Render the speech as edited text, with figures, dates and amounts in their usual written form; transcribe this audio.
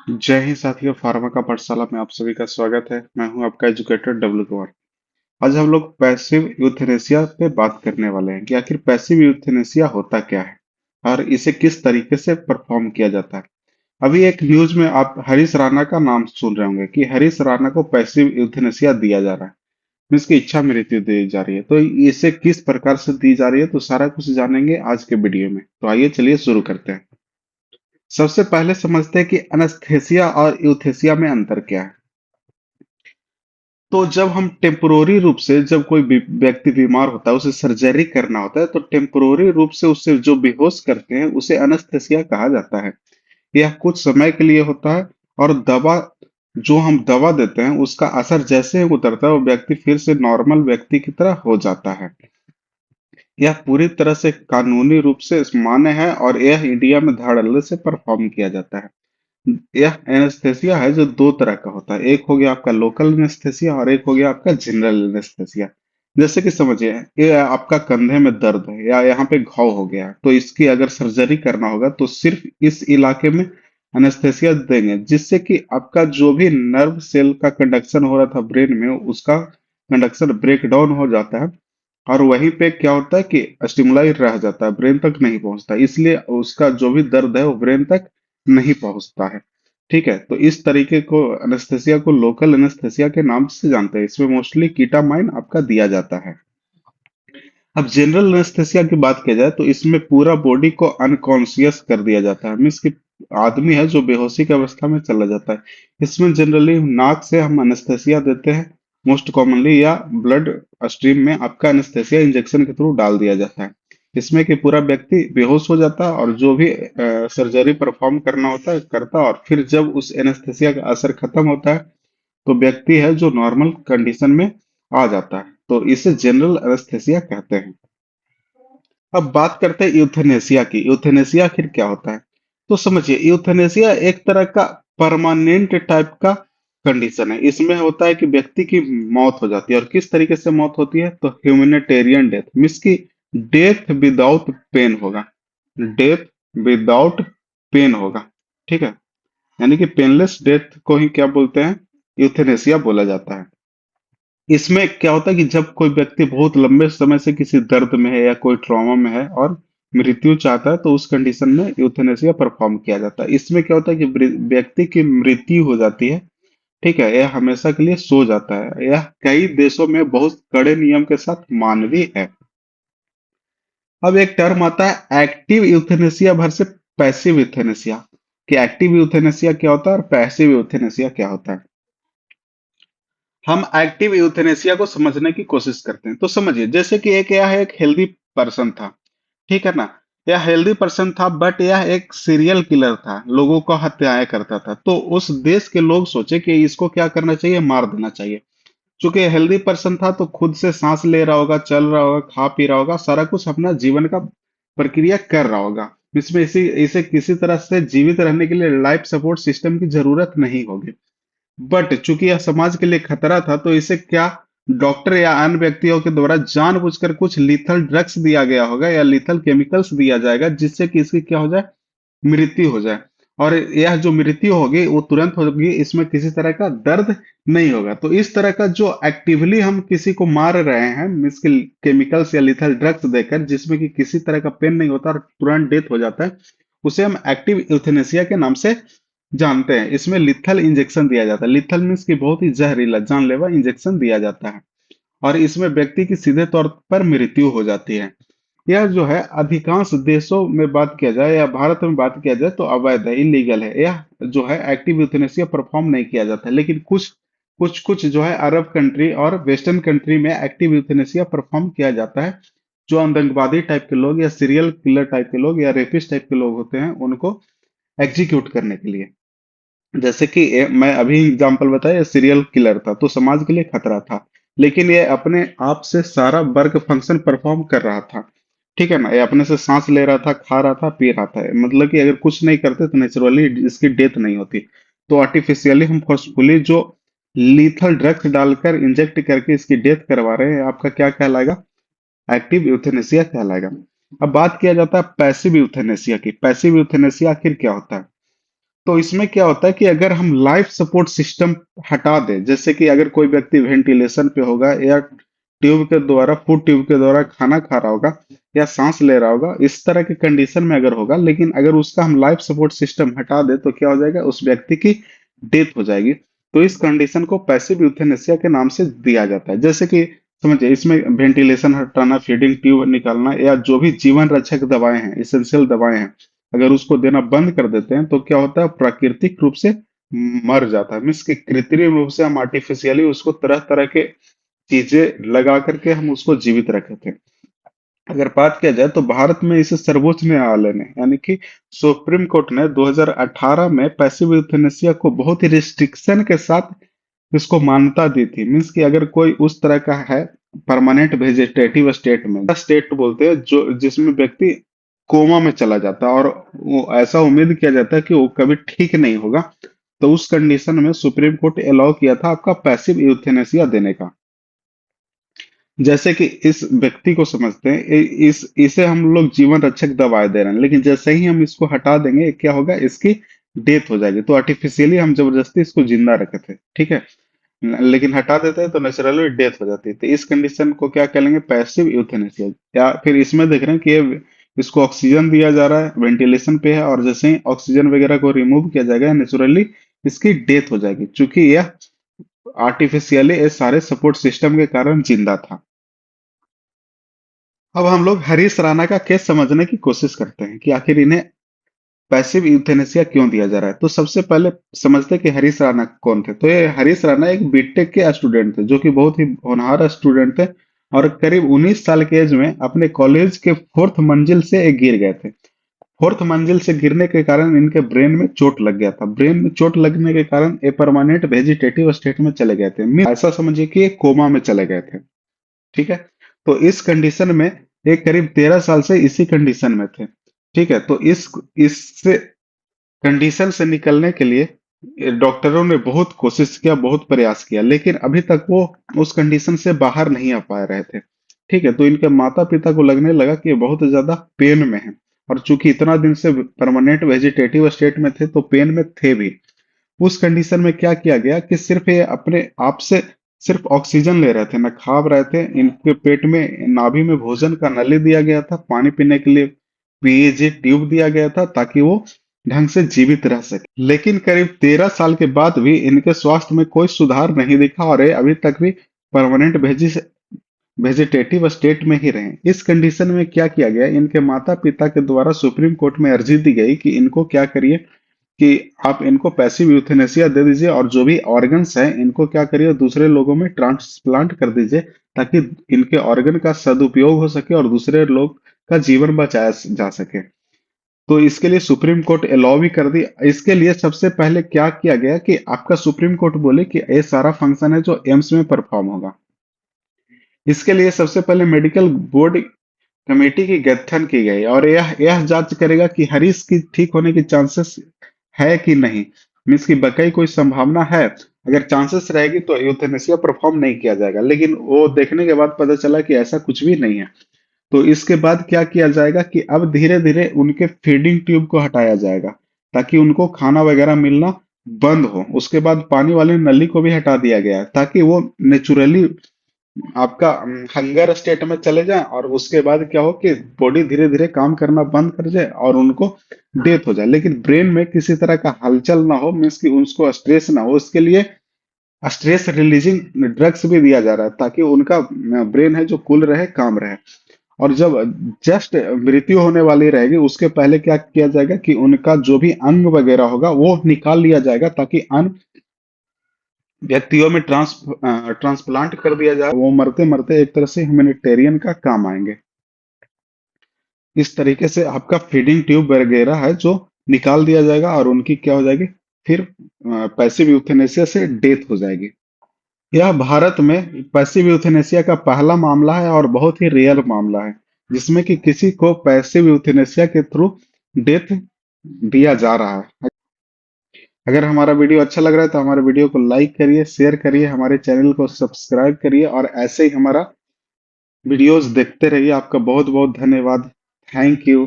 जय हिंद साथियों, फार्मा का पाठशाला में आप सभी का स्वागत है। मैं हूं आपका एजुकेटर डब्लू कुमार। आज हम लोग पैसिव यूथेनेसिया पे बात करने वाले हैं कि आखिर पैसिव यूथेनेसिया होता क्या है और इसे किस तरीके से परफॉर्म किया जाता है। अभी एक न्यूज में आप हरीश राणा का नाम सुन रहे होंगे कि हरीश राणा को पैसिव यूथेनेसिया दिया जा रहा है, इसकी इच्छा मृत्यु दी जा रही है। तो इसे किस प्रकार से दी जा रही है, तो सारा कुछ जानेंगे आज के वीडियो में। तो आइए चलिए शुरू करते हैं। सबसे पहले समझते हैं कि एनेस्थेसिया और यूथेसिया में अंतर क्या है। तो जब हम टेम्पोररी रूप से, जब कोई व्यक्ति बीमार होता है, उसे सर्जरी करना होता है, तो टेम्पोररी रूप से उसे जो बेहोश करते हैं उसे एनेस्थेसिया कहा जाता है। यह कुछ समय के लिए होता है और जो हम दवा देते हैं उसका असर जैसे ही उतरता है वो व्यक्ति फिर से नॉर्मल व्यक्ति की तरह हो जाता है। यह पूरी तरह से कानूनी रूप से मान्य है और यह इंडिया में धड़ल्ले से परफॉर्म किया जाता है। यह एनेस्थेसिया है जो दो तरह का होता है, एक हो गया आपका लोकल एनेस्थेसिया और एक हो गया आपका जनरल एनेस्थेसिया। जैसे कि समझिए, ये आपका कंधे में दर्द है या यहाँ पे घाव हो गया है, तो इसकी अगर सर्जरी करना होगा तो सिर्फ इस इलाके में एनेस्थेसिया देंगे, जिससे कि आपका जो भी नर्व सेल का कंडक्शन हो रहा था ब्रेन में, उसका कंडक्शन ब्रेक डाउन हो जाता है और वहीं पे क्या होता है कि स्टिमुलाई रह जाता है, ब्रेन तक नहीं पहुंचता, इसलिए उसका जो भी दर्द है वो ब्रेन तक नहीं पहुंचता है। ठीक है, तो इस तरीके को एनेस्थेसिया को लोकल एनेस्थेसिया के नाम से जानते हैं। इसमें मोस्टली कीटामाइन आपका दिया जाता है। अब जनरल एनेस्थेसिया की बात की जाए तो इसमें पूरा बॉडी को अनकॉन्शियस कर दिया जाता है, मीन्स कि आदमी है जो बेहोशी की अवस्था में चला जाता है। इसमें जनरली नाक से हम एनेस्थेसिया देते हैं मोस्ट कॉमनली, या ब्लड स्ट्रीम में आपका एनेस्थेसिया इंजेक्शन के थ्रू डाल दिया जाता है। इसमें कि पूरा व्यक्ति बेहोश हो जाता है और जो भी सर्जरी परफॉर्म करना होता है करता है, और फिर जब उस एनेस्थेसिया का असर खत्म होता है तो व्यक्ति है जो नॉर्मल कंडीशन में आ जाता है। तो इसे जनरल एनेस्थेसिया कहते हैं। अब बात करते हैं यूथेनेसिया की। यूथेनेसिया आखिर क्या होता है, तो समझिए, यूथेनेसिया एक तरह का परमानेंट टाइप का कंडीशन है। इसमें होता है कि व्यक्ति की मौत हो जाती है, और किस तरीके से मौत होती है, तो ह्यूमैनिटेरियन डेथ, मीन्स की डेथ विदाउट पेन होगा। डेथ विदाउट पेन होगा। ठीक है, यानी कि पेनलेस डेथ को ही क्या बोलते हैं, यूथेनेसिया बोला जाता है। इसमें क्या होता है कि जब कोई व्यक्ति बहुत लंबे समय से किसी दर्द में है या कोई ट्रॉमा में है और मृत्यु चाहता है, तो उस कंडीशन में यूथेनेसिया परफॉर्म किया जाता है। इसमें क्या होता है कि व्यक्ति की मृत्यु हो जाती है। ठीक है, यह हमेशा के लिए सो जाता है। यह कई देशों में बहुत कड़े नियम के साथ मानवीय है। अब एक टर्म आता है active euthanasia versus passive euthanasia, कि एक्टिव यूथेनेसिया क्या होता है और पैसिव यूथेनेसिया क्या होता है। हम एक्टिव यूथेनेसिया को समझने की कोशिश करते हैं। तो समझिए, जैसे कि एक यह है, एक हेल्दी पर्सन था, ठीक है ना। यह हेल्दी पर्सन था बट यह एक सीरियल किलर था, लोगों को हत्याएं करता था। तो उस देश के लोग सोचे कि इसको क्या करना चाहिए, मार देना चाहिए। चूंकि हेल्दी पर्सन था तो खुद से सांस ले रहा होगा, चल रहा होगा, खा पी रहा होगा, सारा कुछ अपना जीवन का प्रक्रिया कर रहा होगा। इसमें इसे किसी तरह से जीवित रहने के लिए लाइफ सपोर्ट सिस्टम की जरूरत नहीं होगी। बट चूंकि यह समाज के लिए खतरा था, तो इसे क्या डॉक्टर या अन्य व्यक्तियों के द्वारा जानबूझकर कुछ लीथल ड्रग्स दिया गया होगा या लीथल केमिकल्स दिया जाएगा, जिससे कि इसकी क्या हो जाए, मृत्यु हो जाए। और यह जो मृत्यु होगी वो तुरंत होगी, इसमें किसी तरह का दर्द नहीं होगा। तो इस तरह का जो एक्टिवली हम किसी को मार रहे हैं, मीन्स केमिकल्स या लिथल ड्रग्स देकर, जिसमें कि किसी तरह का पेन नहीं होता और तुरंत डेथ हो जाता है, उसे हम एक्टिव यूथेनेसिया के नाम से जानते हैं। इसमें लिथल इंजेक्शन दिया जाता है। लिथल मीन्स की बहुत ही जहरीला, जानलेवा इंजेक्शन दिया जाता है और इसमें व्यक्ति की सीधे तौर पर मृत्यु हो जाती है। यह जो है अधिकांश देशों में बात किया जाए या भारत में बात किया जाए तो अवैध है, इलीगल है। यह जो है एक्टिव यूथेनेसिया परफॉर्म नहीं किया जाता है, लेकिन कुछ कुछ कुछ जो है अरब कंट्री और वेस्टर्न कंट्री में एक्टिव यूथेनेसिया परफॉर्म किया जाता है। जो आतंकवादी टाइप के लोग या सीरियल किलर टाइप के लोग या रेपिस्ट टाइप के लोग होते हैं, उनको एग्जीक्यूट करने के लिए। जैसे कि मैं अभी एग्जांपल बताया, सीरियल किलर था तो समाज के लिए खतरा था, लेकिन ये अपने आप से सारा वर्क फंक्शन परफॉर्म कर रहा था। ठीक है ना, ये अपने से सांस ले रहा था, खा रहा था, पी रहा था, मतलब कि अगर कुछ नहीं करते तो नेचुरली इसकी डेथ नहीं होती। तो आर्टिफिशियली हम फोर्सफुली जो लीथल ड्रग्स डालकर इंजेक्ट करके इसकी डेथ करवा रहे हैं, आपका क्या कहलाएगा, एक्टिव यूथेनेसिया कहलाएगा। अब बात किया जाता है पैसिव यूथेनेसिया की। पैसिव यूथेनेसिया आखिर क्या होता है, तो इसमें क्या होता है कि अगर हम लाइफ सपोर्ट सिस्टम हटा दें, जैसे कि अगर कोई व्यक्ति वेंटिलेशन पे होगा या ट्यूब के द्वारा, फूड ट्यूब के द्वारा खाना खा रहा होगा या सांस ले रहा होगा, इस तरह की कंडीशन में अगर होगा, लेकिन अगर उसका हम लाइफ सपोर्ट सिस्टम हटा दें तो क्या हो जाएगा, उस व्यक्ति की डेथ हो जाएगी। तो इस कंडीशन को पैसिव यूथेनेसिया के नाम से दिया जाता है। जैसे कि समझिए, इसमें वेंटिलेशन हटाना, फीडिंग ट्यूब निकालना, या जो भी जीवन रक्षक दवाएं हैं, इसेंशियल दवाएं हैं, अगर उसको देना बंद कर देते हैं तो क्या होता है, प्राकृतिक रूप से मर जाता है। मीन्स कि कृत्रिम रूप से हम आर्टिफिशियली उसको तरह तरह के चीजें लगा करके हम उसको जीवित रखे थे। अगर बात किया जाए तो भारत में इसे सर्वोच्च न्यायालय ने, यानी कि सुप्रीम कोर्ट ने 2018 में पैसिव यूथेनेसिया को बहुत ही रिस्ट्रिक्शन के साथ इसको मान्यता दी थी। मीन्स कि अगर कोई उस तरह का है परमानेंट वेजिटेटिव स्टेट में, स्टेट बोलते हैं जो जिसमें व्यक्ति कोमा में चला जाता है और वो ऐसा उम्मीद किया जाता है कि वो कभी ठीक नहीं होगा, तो उस कंडीशन में सुप्रीम कोर्ट अलाउ किया था आपका पैसिव यूथेनेसिया देने का। जैसे कि इस व्यक्ति को समझते हैं, इसे हम लोग जीवन रक्षक दवाएं दे रहे हैं, लेकिन जैसे ही हम इसको हटा देंगे क्या होगा, इसकी डेथ हो जाएगी। तो आर्टिफिशियली हम जबरदस्ती इसको जिंदा रखे थे, ठीक है, लेकिन हटा देते हैं तो नेचुरली डेथ हो जाती है। तो इस कंडीशन को क्या कहेंगे, पैसिव यूथेनेसिया। या फिर इसमें देख रहे हैं कि ये इसको ऑक्सीजन दिया जा रहा है, वेंटिलेशन पे है, और जैसे ही ऑक्सीजन वगैरह को रिमूव किया जाएगा नेचुरली इसकी डेथ हो जाएगी, क्योंकि यह आर्टिफिशियली ये सारे सपोर्ट सिस्टम के कारण जिंदा था। अब हम लोग हरीश राणा का केस समझने की कोशिश करते हैं कि आखिर इन्हें पैसिव यूथेनेसिया क्यों दिया जा रहा है। तो सबसे पहले समझते हैं कि हरीश राणा कौन थे। तो ये हरीश राणा एक बीटेक के स्टूडेंट थे, जो कि बहुत ही होनहार स्टूडेंट थे, और करीब 19 साल के एज में अपने कॉलेज के फोर्थ मंजिल से एक गिर गए थे। फोर्थ मंजिल से गिरने के कारण इनके ब्रेन में चोट लग गया था। ब्रेन में चोट लगने के कारण ये परमानेंट वेजिटेटिव स्टेट में चले गए थे। ऐसा समझिए कि ये कोमा में चले गए थे, ठीक है। तो इस कंडीशन में ये करीब 13 साल से इसी कंडीशन में थे, ठीक है। तो इससे कंडीशन से निकलने के लिए डॉक्टरों ने बहुत कोशिश किया, बहुत प्रयास किया, लेकिन अभी तक वो उस कंडीशन से बाहर नहीं आ पा रहे थे, ठीक है। तो इनके माता पिता को लगने लगा कि ये बहुत ज्यादा पेन में है, और चूंकि इतना दिन से परमानेंट वेजिटेटिव स्टेट में थे तो पेन में थे भी। उस कंडीशन में क्या किया गया कि सिर्फ ये अपने आप से सिर्फ ऑक्सीजन ले रहे थे, न खा रहे थे। इनके पेट में, नाभि में भोजन का नली दिया गया था, पानी पीने के लिए पीएजी ट्यूब दिया गया था, ताकि वो ढंग से जीवित रह सके। लेकिन करीब 13 साल के बाद भी इनके स्वास्थ्य में कोई सुधार नहीं दिखा, और ये अभी तक भी परमानेंट वेजिटेटिव स्टेट में ही रहे। इस कंडीशन में क्या किया गया, इनके माता पिता के द्वारा सुप्रीम कोर्ट में अर्जी दी गई कि इनको क्या करिए, कि आप इनको पैसिव यूथेनेसिया दे दीजिए, और जो भी ऑर्गन्स हैं इनको क्या करिए, दूसरे लोगों में ट्रांसप्लांट कर दीजिए, ताकि इनके ऑर्गन का सदुपयोग हो सके और दूसरे लोग का जीवन बचाया जा सके। तो इसके लिए सुप्रीम कोर्ट अलाउ भी कर दी। इसके लिए सबसे पहले क्या किया गया कि आपका सुप्रीम कोर्ट बोले कि ये सारा फंक्शन है जो एम्स में परफॉर्म होगा। इसके लिए सबसे पहले मेडिकल बोर्ड कमेटी की गठन की गई, और यह जांच करेगा कि हरीश की ठीक होने की चांसेस है कि नहीं। मीन्स की बकाई कोई संभावना है, अगर चांसेस रहेगी तो यूथेनेसिया परफॉर्म नहीं किया जाएगा। लेकिन वो देखने के बाद पता चला कि ऐसा कुछ भी नहीं है। तो इसके बाद क्या किया जाएगा कि अब धीरे धीरे उनके फीडिंग ट्यूब को हटाया जाएगा, ताकि उनको खाना वगैरह मिलना बंद हो। उसके बाद पानी वाली नली को भी हटा दिया गया है, ताकि वो नेचुरली आपका हंगर स्टेट में चले जाएं, और उसके बाद क्या हो कि बॉडी धीरे धीरे काम करना बंद कर जाए और उनको डेथ हो जाए। लेकिन ब्रेन में किसी तरह का हलचल ना हो, मीन्स कि उनको स्ट्रेस ना हो, उसके लिए स्ट्रेस रिलीजिंग ड्रग्स भी दिया जा रहा है, ताकि उनका ब्रेन है जो कूल रहे, काम रहे। और जब जस्ट मृत्यु होने वाली रहेगी उसके पहले क्या किया जाएगा कि उनका जो भी अंग वगैरह होगा वो निकाल लिया जाएगा, ताकि अन्य व्यक्तियों में ट्रांसप्लांट कर दिया जाए। वो मरते मरते एक तरह से ह्यूमैनिटेरियन का काम आएंगे। इस तरीके से आपका फीडिंग ट्यूब वगैरह है जो निकाल दिया जाएगा, और उनकी क्या हो जाएगी, फिर पैसिव यूथेनेसिया से डेथ हो जाएगी। यह भारत में पैसिव यूथेनेसिया का पहला मामला है, और बहुत ही रेयर मामला है जिसमें कि किसी को पैसिव यूथेनेसिया के थ्रू डेथ दिया जा रहा है। अगर हमारा वीडियो अच्छा लग रहा है तो हमारे वीडियो को लाइक करिए, शेयर करिए, हमारे चैनल को सब्सक्राइब करिए, और ऐसे ही हमारा वीडियोस देखते रहिए। आपका बहुत बहुत धन्यवाद। Thank you.